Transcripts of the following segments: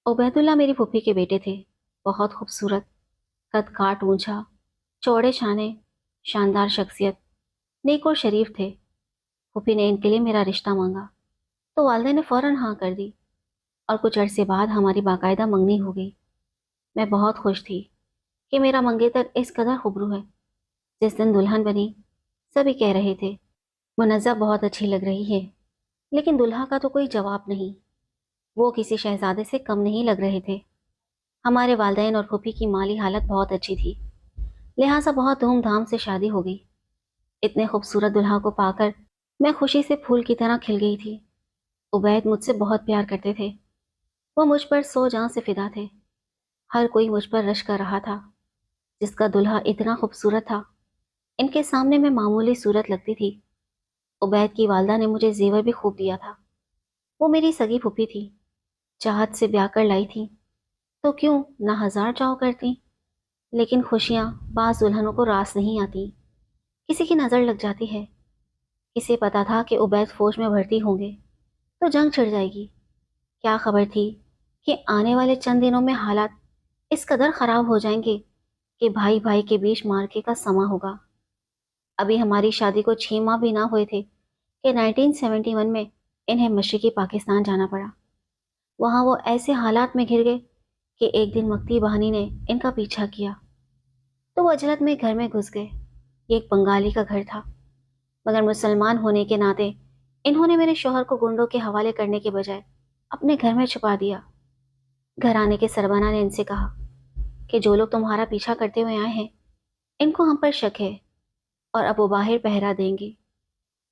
عبید اللہ میری پھوپھی کے بیٹے تھے۔ بہت خوبصورت، قد کاٹ اونچا، چوڑے شانے، شاندار شخصیت، نیک اور شریف تھے۔ پھوپھی نے ان کے لیے میرا رشتہ مانگا تو والدہ نے فوراً ہاں کر دی، اور کچھ عرصے بعد ہماری باقاعدہ منگنی ہو گئی۔ میں بہت خوش تھی کہ میرا منگیتر اس قدر خبرو ہے۔ جس دن دلہن بنی، سبھی کہہ رہے تھے منزہ بہت اچھی لگ رہی ہے، لیکن دلہا کا تو کوئی جواب نہیں، وہ کسی شہزادے سے کم نہیں لگ رہے تھے۔ ہمارے والدین اور پھوپھی کی مالی حالت بہت اچھی تھی، لہٰذا بہت دھوم دھام سے شادی ہو گئی۔ اتنے خوبصورت دلہا کو پا کر میں خوشی سے پھول کی طرح کھل گئی تھی۔ عبید مجھ سے بہت پیار کرتے تھے، وہ مجھ پر سو جان سے فدا تھے۔ ہر کوئی مجھ پر رشک کر رہا تھا، جس کا دلہا اتنا خوبصورت تھا ان کے سامنے میں معمولی صورت لگتی تھی۔ عبید کی والدہ نے مجھے زیور بھی خوب دیا تھا۔ وہ میری سگی پھوپھی تھی، چاہت سے بیاہ کر لائی تھی تو کیوں نہ ہزار چاؤ کرتی، لیکن خوشیاں بعض دلہنوں کو راس نہیں آتی، کسی کی نظر لگ جاتی ہے۔ کسے پتا تھا کہ عبید فوج میں بھرتی ہوں گے تو جنگ چھڑ جائے گی؟ کیا خبر تھی کہ آنے والے چند دنوں میں حالات اس قدر خراب ہو جائیں گے کہ بھائی بھائی کے بیچ مارکے کا سما ہوگا۔ ابھی ہماری شادی کو 6 ماہ بھی نہ ہوئے تھے کہ 1971 میں انہیں مشرقی پاکستان جانا پڑا۔ وہاں وہ ایسے حالات میں گر گئے کہ ایک دن مکتی بہانی نے ان کا پیچھا کیا تو وہ اجلت میں گھر میں گھس گئے۔ یہ ایک بنگالی کا گھر تھا، مگر مسلمان ہونے کے ناطے انہوں نے میرے شوہر کو گنڈوں کے حوالے کرنے کے بجائے اپنے گھر میں چھپا دیا۔ گھر آنے کے سربراہ نے ان سے کہا کہ جو لوگ تمہارا پیچھا کرتے ہوئے آئے ہیں ان کو ہم پر شک ہے، اور اب وہ باہر پہرا دیں گے،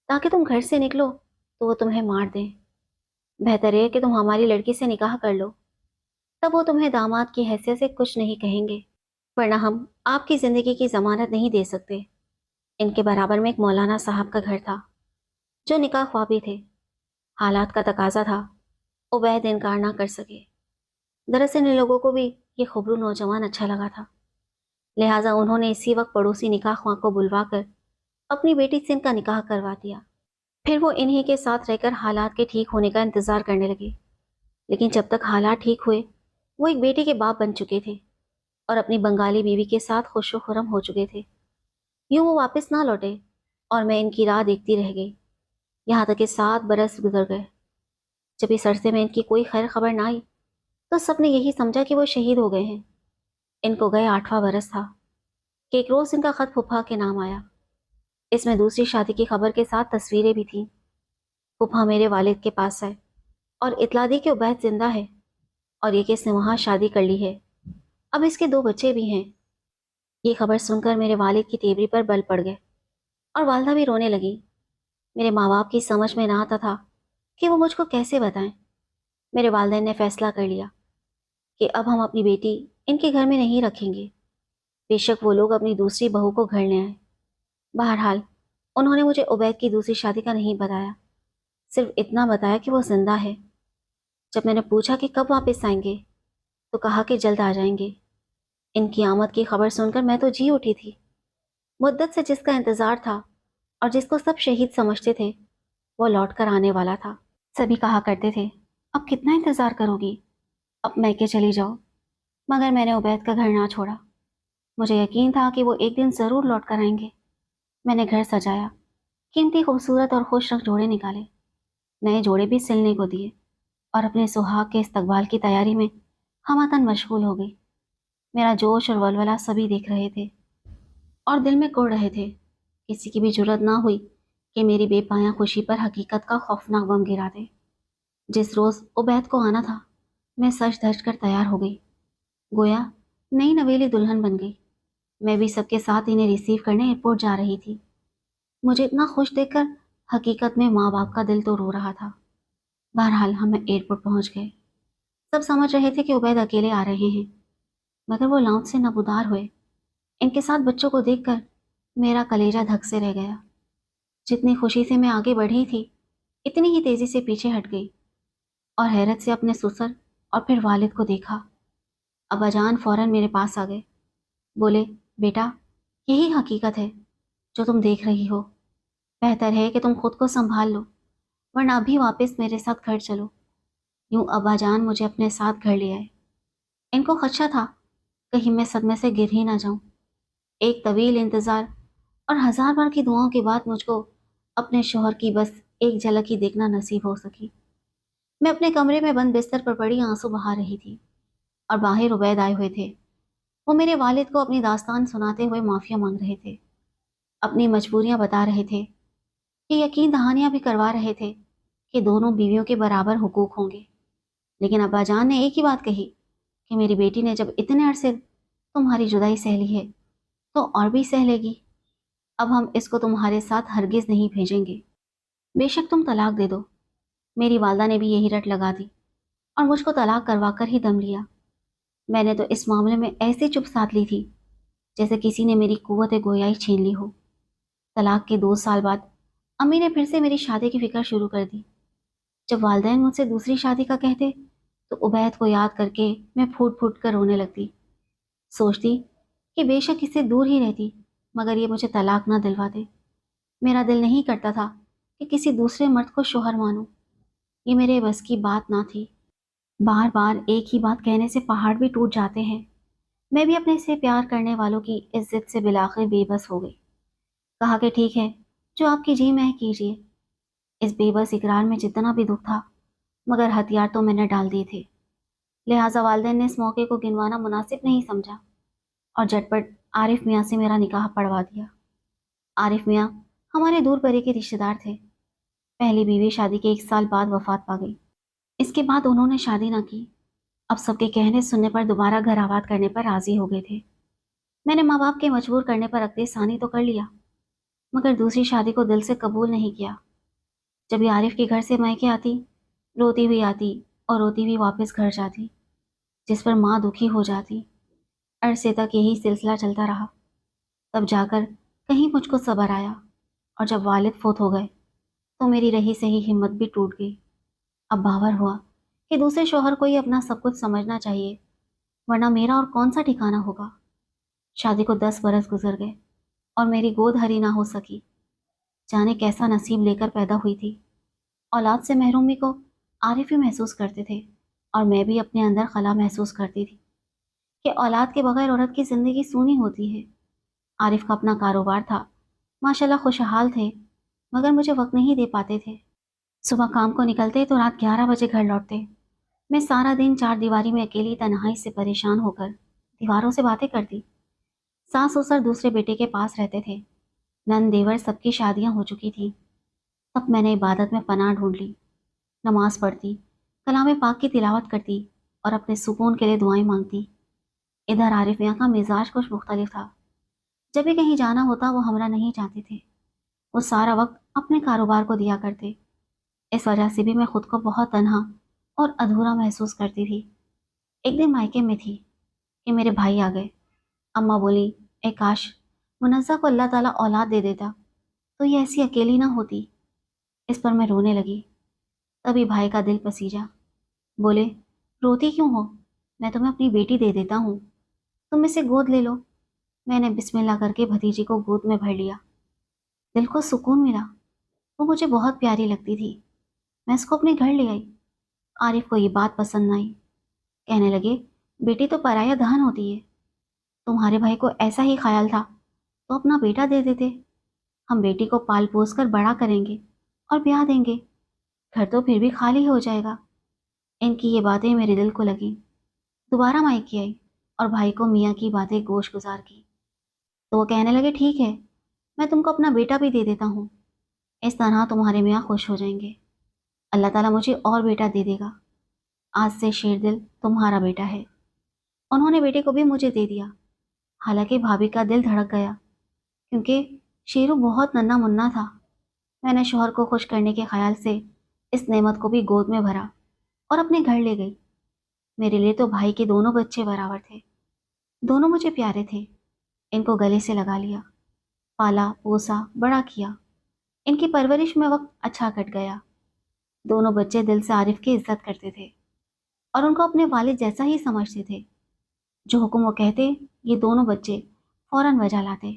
تاکہ تم گھر سے نکلو تو وہ تمہیں مار دیں۔ بہتر ہے کہ تم ہماری لڑکی سے نکاح کر لو، تب وہ تمہیں داماد کی حیثیت سے کچھ نہیں کہیں گے، ورنہ ہم آپ کی زندگی کی ضمانت نہیں دے سکتے۔ ان کے برابر میں ایک مولانا صاحب کا گھر تھا جو نکاح خواہ بھی تھے۔ حالات کا تقاضا تھا، عبید انکار نہ کر سکے۔ دراصل ان لوگوں کو بھی یہ خبرو نوجوان اچھا لگا تھا، لہٰذا انہوں نے اسی وقت پڑوسی نکاح خواہ کو بلوا کر اپنی بیٹی سے ان کا نکاح کروا دیا۔ پھر وہ انہی کے ساتھ رہ کر حالات کے ٹھیک ہونے کا انتظار کرنے لگے، لیکن جب تک حالات ٹھیک ہوئے وہ ایک بیٹی کے باپ بن چکے تھے اور اپنی بنگالی بیوی کے ساتھ خوش و خرم ہو چکے تھے۔ یوں وہ واپس نہ لوٹے اور میں ان کی راہ دیکھتی رہ گئی، یہاں تک کہ 7 برس گزر گئے۔ جب اس عرصے میں ان کی کوئی خیر خبر نہ آئی تو سب نے یہی سمجھا کہ وہ شہید ہو گئے ہیں۔ ان کو گئے 8واں برس تھا کہ ایک روز ان کا خط پھوپھا کے نام آیا۔ اس میں دوسری شادی کی خبر کے ساتھ تصویریں بھی تھیں۔ پھوپھا میرے والد کے پاس آئے اور اطلاع دی کہ عبید زندہ ہے، اور یہ کہ اس نے وہاں شادی کر لی ہے، اب اس کے 2 بچے بھی ہیں۔ یہ خبر سن کر میرے والد کی تیوری پر بل پڑ گئے اور والدہ بھی رونے لگی۔ میرے ماں باپ کی سمجھ میں نہ آتا تھا کہ وہ مجھ کو کیسے بتائیں۔ میرے والدین نے فیصلہ کر لیا کہ اب ہم اپنی بیٹی ان کے گھر میں نہیں رکھیں گے، بے شک وہ لوگ اپنی دوسری بہو کو گھر لے آئیں۔ بہرحال انہوں نے مجھے عبید کی دوسری شادی کا نہیں بتایا، صرف اتنا بتایا کہ وہ زندہ ہے۔ جب میں نے پوچھا کہ کب واپس آئیں گے تو کہا کہ جلد آ جائیں گے۔ ان کی آمد کی خبر سن کر میں تو جی اٹھی تھی۔ مدت سے جس کا انتظار تھا اور جس کو سب شہید سمجھتے تھے وہ لوٹ کر آنے والا تھا۔ سبھی کہا کرتے تھے اب کتنا انتظار کرو گی، اب میکے چلی جاؤ، مگر میں نے عبید کا گھر نہ چھوڑا۔ مجھے یقین تھا کہ وہ ایک دن ضرور لوٹ کر آئیں گے۔ میں نے گھر سجایا، قیمتی خوبصورت اور خوش رنگ جوڑے نکالے، نئے جوڑے بھی سلنے کو دیے، اور اپنے سہاگ کے استقبال کی تیاری میں ہمہ مشغول ہو گئی۔ میرا جوش اور ولولہ سبھی دیکھ رہے تھے اور دل میں کوڑ رہے تھے۔ کسی کی بھی جرت نہ ہوئی کہ میری بے پایاں خوشی پر حقیقت کا خوفناک بم گرا دے۔ جس روز عبید کو آنا تھا میں سج دھج کر تیار ہو گئی، گویا نئی نویلی دلہن بن گئی۔ میں بھی سب کے ساتھ انہیں ریسیو کرنے ایئرپورٹ جا رہی تھی۔ مجھے اتنا خوش دیکھ کر حقیقت میں ماں باپ کا دل تو رو رہا تھا۔ بہرحال ہم ایئرپورٹ پہنچ گئے۔ سب سمجھ رہے تھے کہ عبید اکیلے آ رہے ہیں، مگر وہ لونچ سے نبودار ہوئے۔ ان کے ساتھ بچوں کو دیکھ کر میرا کلیجہ دھک سے رہ گیا۔ جتنی خوشی سے میں آگے بڑھی تھی اتنی ہی تیزی سے پیچھے ہٹ گئی، اور حیرت سے اپنے سسر اور پھر والد کو دیکھا۔ ابا جان فوراً میرے پاس آ گئے، بولے بیٹا یہی حقیقت ہے جو تم دیکھ رہی ہو، بہتر ہے کہ تم خود کو سنبھال لو، ورنہ ابھی واپس میرے ساتھ گھر چلو۔ यूं अब्बा जान मुझे अपने साथ घर ले आए। इनको खदशा था कहीं मैं सदमे से गिर ही ना जाऊं। एक तवील इंतजार और हजार बार की दुआओं के बाद मुझको अपने शोहर की बस एक झलक ही देखना नसीब हो सकी। मैं अपने कमरे में बंद बिस्तर पर पड़ी आंसू बहा रही थी और बाहर उबैद आए हुए थे। वो मेरे वालिद को अपनी दास्तान सुनाते हुए माफिया मांग रहे थे, अपनी मजबूरियां बता रहे थे, ये यकीन दहानियां भी करवा रहे थे कि दोनों बीवियों के बराबर हुकूक होंगे। लेकिन अब्बाजान ने एक ही बात कही कि मेरी बेटी ने जब इतने अरसे तुम्हारी जुदाई सह ली है तो और भी सह लेगी। अब हम इसको तुम्हारे साथ हरगिज नहीं भेजेंगे। बेशक तुम तलाक दे दो। मेरी वालदा ने भी यही रट लगा दी और मुझको तलाक करवा कर ही दम लिया। मैंने तो इस मामले में ऐसी चुप साध ली थी जैसे किसी ने मेरी कुव्वत गोयाई छीन ली हो। तलाक के 2 साल बाद अम्मी ने फिर से मेरी शादी की फिक्र शुरू कर दी। जब वालदैन मुझसे दूसरी शादी का कहते तो उबैद को याद करके मैं फूट फूट कर रोने लगती। सोचती कि बेशक इससे दूर ही रहती मगर ये मुझे तलाक ना दिलवा दे। मेरा दिल नहीं करता था कि किसी दूसरे मर्द को शोहर मानूं। ये मेरे बस की बात ना थी। बार बार एक ही बात कहने से पहाड़ भी टूट जाते हैं। मैं भी अपने से प्यार करने वालों की इज्जत से बिलाखिर बेबस हो गई। कहा कि ठीक है, जो आपकी जी में है कीजिए। इस बेबस इकरार में जितना भी दुख था मगर हथियार तो मैंने डाल दिए थे। लिहाजा वालिदैन ने इस मौके को गिनवाना मुनासिब नहीं समझा और झटपट आरिफ मियाँ से मेरा निकाह पढ़वा दिया। आरिफ मियाँ हमारे दूर परे के रिश्तेदार थे। पहली बीवी शादी के 1 साल बाद वफात पा गई। इसके बाद उन्होंने शादी ना की। अब सबके कहने सुनने पर दोबारा घर आबाद करने पर राजी हो गए थे। मैंने माँ बाप के मजबूर करने पर अक्दी सानी तो कर लिया मगर दूसरी शादी को दिल से कबूल नहीं किया। जब ये आरिफ के घर से मैके आती, रोती हुई आती और रोती हुई वापस घर जाती, जिस पर माँ दुखी हो जाती। अरसे तक यही सिलसिला चलता रहा। तब जाकर कहीं मुझको सब्र आया और जब वालिद फोत हो गए तो मेरी रही सही हिम्मत भी टूट गई। अब बावर हुआ कि दूसरे शौहर को ही अपना सब कुछ समझना चाहिए वरना मेरा और कौन सा ठिकाना होगा। शादी को 10 बरस गुजर गए और मेरी गोद हरी ना हो सकी। जाने कैसा नसीब लेकर पैदा हुई थी। औलाद से महरूमी को आरिफ ही महसूस करते थे और मैं भी अपने अंदर खला महसूस करती थी कि औलाद के बगैर औरत की ज़िंदगी सूनी होती है। आरिफ का अपना कारोबार था, माशाल्लाह खुशहाल थे मगर मुझे वक्त नहीं दे पाते थे। सुबह काम को निकलते तो रात 11 बजे घर लौटते। मैं सारा दिन चार दीवारी में अकेली तन्हाई से परेशान होकर दीवारों से बातें करती। सास ससुर दूसरे बेटे के पास रहते थे। नंद देवर सबकी शादियां हो चुकी थी। तब मैंने इबादत में पनाह ढूंढ ली। नमाज पढ़ती, कलाम पाक की तिलावत करती और अपने सुकून के लिए दुआएं मांगती। इधर आरिफ मियाँ का मिजाज कुछ मुख्तलिफ था। जब भी कहीं जाना होता वो हमरा नहीं चाहते थे। वो सारा वक्त अपने कारोबार को दिया करते। इस वजह से भी मैं खुद को बहुत तन्हा और अधूरा महसूस करती थी। एक दिन मायके में थी कि मेरे भाई आ गए। अम्मा बोली, ए काश मुनज़्ज़ा को अल्लाह ताला औलाद दे देता तो ये ऐसी अकेली ना होती। इस पर मैं रोने लगी। तभी भाई का दिल पसीजा। बोले, रोती क्यों हो? मैं तुम्हें अपनी बेटी दे देता हूँ, तुम इसे गोद ले लो। मैंने बिस्मिल्लाह करके भतीजी को गोद में भर लिया। दिल को सुकून मिला। वो मुझे बहुत प्यारी लगती थी। मैं उसको अपने घर ले आई। आरिफ को ये बात पसंद आई। कहने लगे, बेटी तो पराया धन होती है। तुम्हारे भाई को ऐसा ही ख्याल था तो अपना बेटा दे देते। हम बेटी को पाल पोस कर बड़ा करेंगे और ब्याह देंगे। घर तो फिर भी खाली हो जाएगा। इनकी ये बातें मेरे दिल को लगी। दोबारा मायके आई और भाई को मियाँ की बातें गोश गुजार की तो वो कहने लगे, ठीक है, मैं तुमको अपना बेटा भी दे देता हूँ। इस तरह तुम्हारे मियाँ खुश हो जाएंगे। अल्लाह ताला मुझे और बेटा दे देगा। आज से शेरदिल तुम्हारा बेटा है। उन्होंने बेटे को भी मुझे दे दिया। हालांकि भाभी का दिल धड़क गया क्योंकि शेरू बहुत नन्हा मुन्ना था। मैंने शोहर को खुश करने के ख्याल से इस नेमत को भी गोद में भरा और अपने घर ले गई। मेरे लिए तो भाई के दोनों बच्चे बराबर थे। दोनों मुझे प्यारे थे। इनको गले से लगा लिया, पाला पोसा बड़ा किया। इनकी परवरिश में वक्त अच्छा कट गया। दोनों बच्चे दिल से आरिफ की इज्जत करते थे और उनको अपने वालिद जैसा ही समझते थे। जो हुक्म वो कहते, ये दोनों बच्चे फौरन बजा लाते।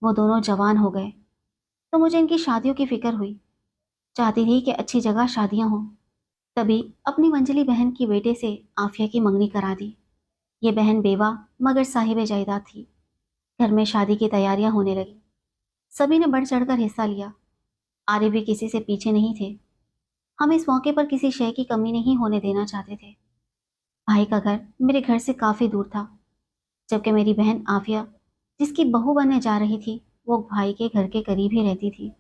वो दोनों जवान हो गए तो मुझे इनकी शादियों की फिक्र हुई। चाहती थी कि अच्छी जगह शादियां हों। तभी अपनी मंजली बहन की बेटे से आफिया की मंगनी करा दी। ये बहन बेवा मगर साहिब जायदाद थी। घर में शादी की तैयारियां होने लगी। सभी ने बढ़ चढ़कर हिस्सा लिया। आरिफ भी किसी से पीछे नहीं थे। हम इस मौके पर किसी शय की कमी नहीं होने देना चाहते थे। भाई का घर मेरे घर से काफी दूर था, जबकि मेरी बहन आफिया, जिसकी बहू बनने जा रही थी, वो भाई के घर के करीब ही रहती थी।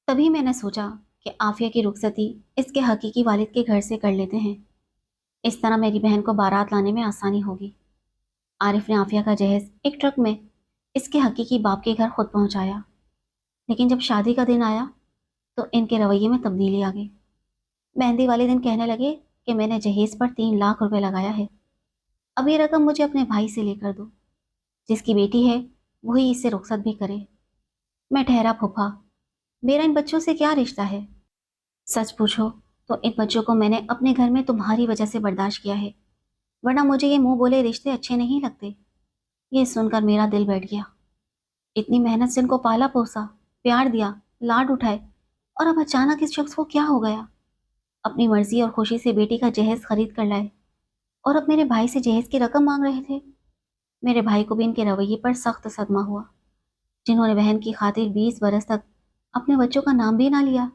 तभी मैंने सोचा कि आफिया की रुखसती इसके हकीकी वालिद के घर से कर लेते हैं। इस तरह मेरी बहन को बारात लाने में आसानी होगी। आरिफ ने आफिया का जहेज एक ट्रक में इसके हकीकी बाप के घर खुद पहुंचाया। लेकिन जब शादी का दिन आया तो इनके रवैये में तब्दीली आ गई। मेहंदी वाले दिन कहने लगे कि मैंने जहेज पर 3 लाख रुपए लगाया है, अब ये रकम मुझे अपने भाई से लेकर दो। जिसकी बेटी है वही इससे रुखसत भी करे। मैं ठहरा, फूफा, मेरा इन बच्चों से क्या रिश्ता है? सच पूछो तो इन बच्चों को मैंने अपने घर में तुम्हारी वजह से बर्दाश्त किया है, वरना मुझे ये मुंह बोले रिश्ते अच्छे नहीं लगते। ये सुनकर मेरा दिल बैठ गया। इतनी मेहनत से इनको पाला पोसा, प्यार दिया, लाड उठाए, और अब अचानक इस शख्स को क्या हो गया? अपनी मर्जी और खुशी से बेटी का जहेज खरीद कर लाए और अब मेरे भाई से जहेज की रकम मांग रहे थे। मेरे भाई को भी इनके रवैये पर सख्त सदमा हुआ, जिन्होंने बहन की खातिर 20 बरस तक अपने बच्चों का नाम भी ना लिया।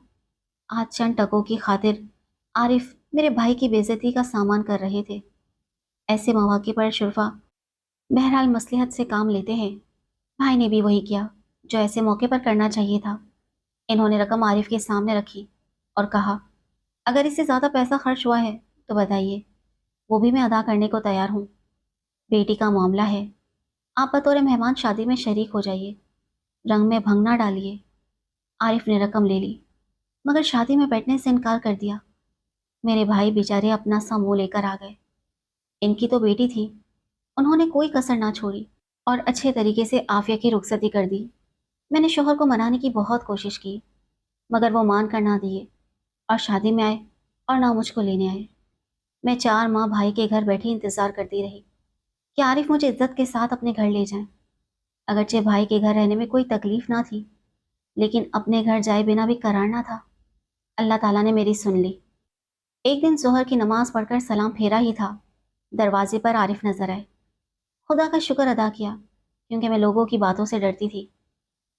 आज चंद टकों की खातिर आरिफ मेरे भाई की बेइज्जती का सामान कर रहे थे। ऐसे मौके पर शुरफा बहरहाल मसलहत से काम लेते हैं। भाई ने भी वही किया जो ऐसे मौके पर करना चाहिए था। इन्होंने रकम आरिफ के सामने रखी और कहा, अगर इससे ज़्यादा पैसा खर्च हुआ है तो बताइए, वो भी मैं अदा करने को तैयार हूँ। बेटी का मामला है, आप बतौर मेहमान शादी में शरीक हो जाइए, रंग में भंग ना डालिए। आरिफ ने रकम ले ली मगर शादी में बैठने से इनकार कर दिया। मेरे भाई बेचारे अपना सा मुंह लेकर आ गए। इनकी तो बेटी थी, उन्होंने कोई कसर ना छोड़ी और अच्छे तरीके से आफिया की रुखसती कर दी। मैंने शोहर को मनाने की बहुत कोशिश की मगर वो मान कर ना दिए और शादी में आए और ना मुझको लेने आए। मैं 4 माह भाई के घर बैठी इंतजार करती रही कि आरिफ मुझे इज्जत के साथ अपने घर ले जाएं। अगरचे भाई के घर रहने में कोई तकलीफ ना थी, लेकिन अपने घर जाए बिना भी करार ना था। अल्लाह ताला ने मेरी सुन ली। एक दिन जोहर की नमाज पढ़कर सलाम फेरा ही था, दरवाजे पर आरिफ नजर आए। खुदा का शुक्र अदा किया, क्योंकि मैं लोगों की बातों से डरती थी।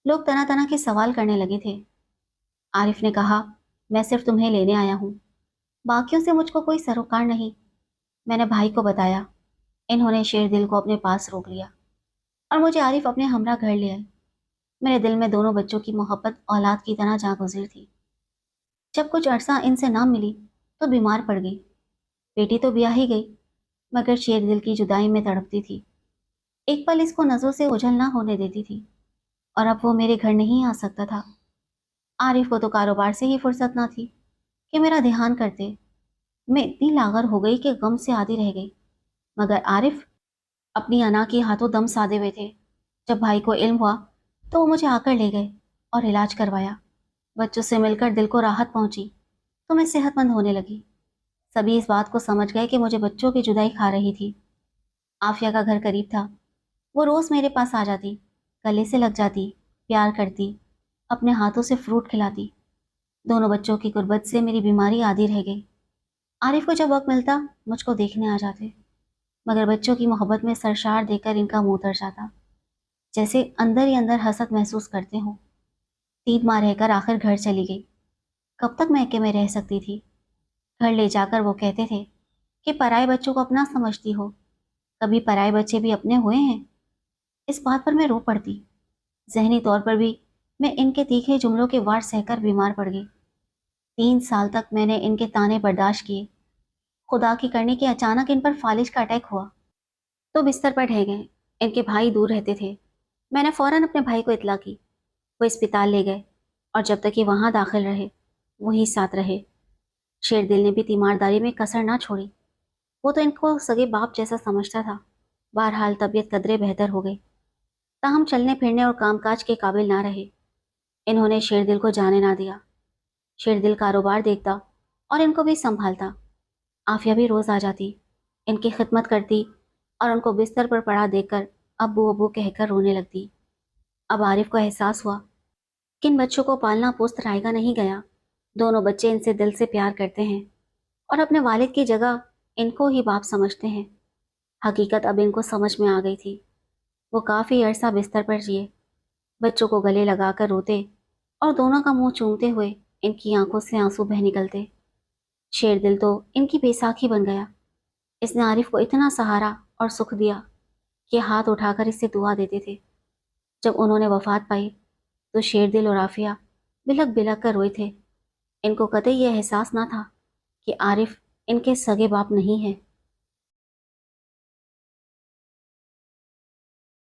लोग तरह तरह के सवाल करने लगे थे। आरिफ ने कहा, मैं सिर्फ तुम्हें लेने आया हूँ, बाकियों से मुझको कोई सरोकार नहीं। मैंने भाई को बताया। इन्होंने शेर दिल को अपने पास रोक लिया और मुझे आरिफ अपने हमरा घर ले आए। मेरे दिल में दोनों बच्चों की मोहब्बत औलाद की तरह जा गुजरी थी। जब कुछ अरसा इनसे ना मिली तो बीमार पड़ गई। बेटी तो ब्याह ही गई, मगर शेर दिल की जुदाई में तड़पती थी। एक पल इसको नजरों से ओझल ना होने देती थी और अब वो मेरे घर नहीं आ सकता था। आरिफ को तो कारोबार से ही फुर्सत ना थी कि मेरा ध्यान करते। मैं इतनी लागर हो गई कि गम से आधी रह गई। मगर आरिफ अपनी अना के हाथों दम साधे हुए थे। जब भाई को इल्म हुआ तो वो मुझे आकर ले गए और इलाज करवाया। बच्चों से मिलकर दिल को राहत पहुंची तो मैं सेहतमंद होने लगी। सभी इस बात को समझ गए कि मुझे बच्चों की जुदाई खा रही थी। आफिया का घर करीब था। वो रोज़ मेरे पास आ जाती, गले से लग जाती, प्यार करती, अपने हाथों से फ्रूट खिलाती। दोनों बच्चों की गुर्बत से मेरी बीमारी आधी रह गई। आरिफ को जब वक्त मिलता मुझको देखने आ जाते, मगर बच्चों की मोहब्बत में सरशार देकर इनका मुंह उतर जाता, जैसे अंदर ही अंदर हसद महसूस करते हो। 3 माह रहकर आखिर घर चली गई। कब तक मैके में रह सकती थी? घर ले जाकर वो कहते थे कि पराए बच्चों को अपना समझती हो, कभी पराए बच्चे भी अपने हुए हैं? इस बात पर मैं रो पड़ती। जहनी तौर पर भी मैं इनके तीखे जुमलों के वार सहकर बीमार पड़ गई। 3 साल तक मैंने इनके ताने बर्दाश्त किए। खुदा की करनी कि अचानक इन पर फालिज का अटैक हुआ तो बिस्तर पर ढह गए। इनके भाई दूर रहते थे। मैंने फौरन अपने भाई को इतला की। वो अस्पताल ले गए और जब तक ये वहाँ दाखिल रहे वही साथ रहे। शेर दिल ने भी तीमारदारी में कसर ना छोड़ी। वो तो इनको सगे बाप जैसा समझता था। बहरहाल तबीयत कदरे बेहतर हो गई, ताहम चलने फिरने और कामकाज के काबिल ना रहे। इन्होंने शेर दिल को जाने ना दिया। शेर दिल कारोबार देखता और इनको भी संभालता। आफिया भी रोज आ जाती, इनकी खिदमत करती और उनको बिस्तर पर पड़ा देखकर अब्बू अब्बू कहकर रोने लगती। अब आरिफ को एहसास हुआ कि इन बच्चों को पालना पोस्त रायगा नहीं गया। दोनों बच्चे इनसे दिल से प्यार करते हैं। اور اپنے والد کی جگہ ان کو ہی باپ سمجھتے ہیں۔ حقیقت اب ان کو سمجھ میں آ گئی تھی۔ وہ کافی عرصہ بستر پر جیے، بچوں کو گلے لگا کر روتے اور دونوں کا منہ چومتے ہوئے ان کی آنکھوں سے آنسو بہہ نکلتے۔ شیر دل تو ان کی بیساکھی بن گیا۔ اس نے عارف کو اتنا سہارا اور سکھ دیا کہ ہاتھ اٹھا کر اس سے دعا دیتے تھے۔ جب انہوں نے وفات پائی تو شیر دل اور عافیہ بلک بلک کر روئے تھے۔ ان کو قطعی یہ احساس نہ تھا کہ عارف ان کے سگے باپ نہیں ہے۔